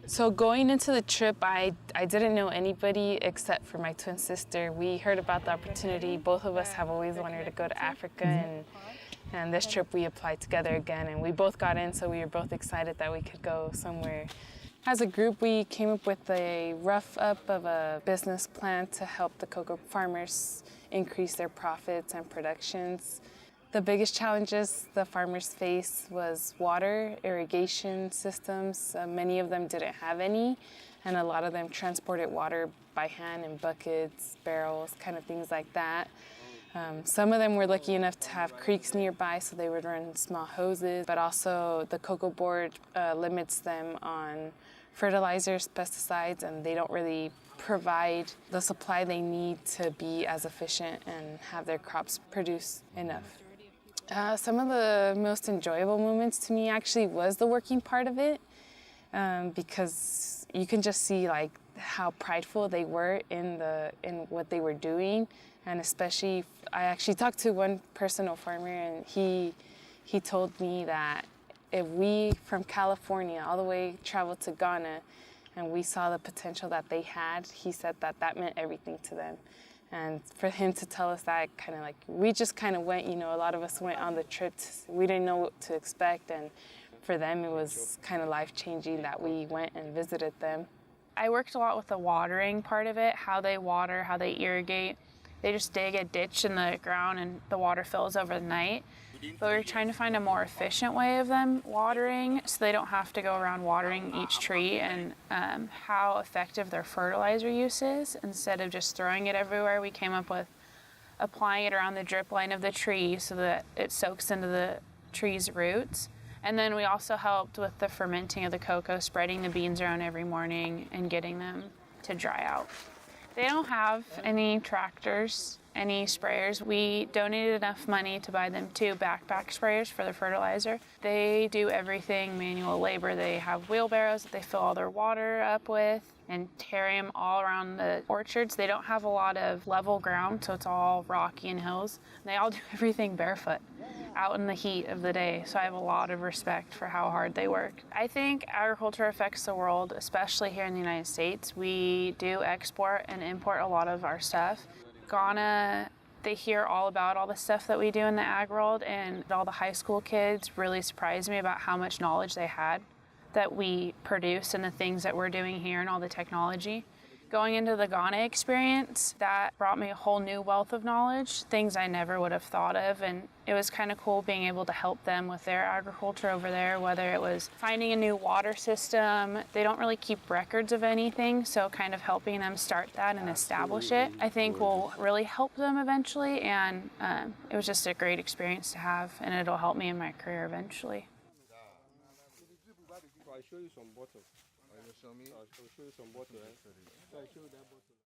So going into the trip, I didn't know anybody except for my twin sister. We heard about the opportunity. Both of us have always wanted to go to Africa, and this trip we applied together again, and we both got in, so we were both excited that we could go somewhere. As a group, we came up with a rough up of a business plan to help the cocoa farmers increase their profits and productions. The biggest challenges the farmers faced was water, irrigation systems. Many of them didn't have any, and a lot of them transported water by hand in buckets, barrels, kind of things like that. Some of them were lucky enough to have creeks nearby, so they would run small hoses, but also the cocoa board limits them on fertilizers, pesticides, and they don't really provide the supply they need to be as efficient and have their crops produce enough. Some of the most enjoyable moments to me actually was the working part of it, because you can just see like how prideful they were in what they were doing, and especially I actually talked to one personal farmer, and he told me that if we from California all the way traveled to Ghana and we saw the potential that they had, he said that meant everything to them. And for him to tell us that, kind of like, we just kind of went, a lot of us went on the trip. We didn't know what to expect, and for them it was kind of life-changing that we went and visited them. I worked a lot with the watering part of it, how they water, how they irrigate. They just dig a ditch in the ground and the water fills over the night. But we were trying to find a more efficient way of them watering so they don't have to go around watering each tree, and how effective their fertilizer use is. Instead of just throwing it everywhere, we came up with applying it around the drip line of the tree so that it soaks into the tree's roots. And then we also helped with the fermenting of the cocoa, spreading the beans around every morning and getting them to dry out. They don't have any tractors, any sprayers. We donated enough money to buy them 2 backpack sprayers for the fertilizer. They do everything manual labor. They have wheelbarrows that they fill all their water up with and carry them all around the orchards. They don't have a lot of level ground, so it's all rocky and hills. They all do everything barefoot out in the heat of the day, so I have a lot of respect for how hard they work. I think agriculture affects the world, especially here in the United States. We do export and import a lot of our stuff. Ghana, they hear all about all the stuff that we do in the ag world, and all the high school kids really surprised me about how much knowledge they had that we produce and the things that we're doing here and all the technology. Going into the Ghana experience, that brought me a whole new wealth of knowledge, things I never would have thought of, and it was kind of cool being able to help them with their agriculture over there, whether it was finding a new water system. They don't really keep records of anything, so kind of helping them start that and establish it, I think will really help them eventually, and it was just a great experience to have, and it'll help me in my career eventually. I'll show you some bottles. I'll show you some bottles. So I show you that bottle.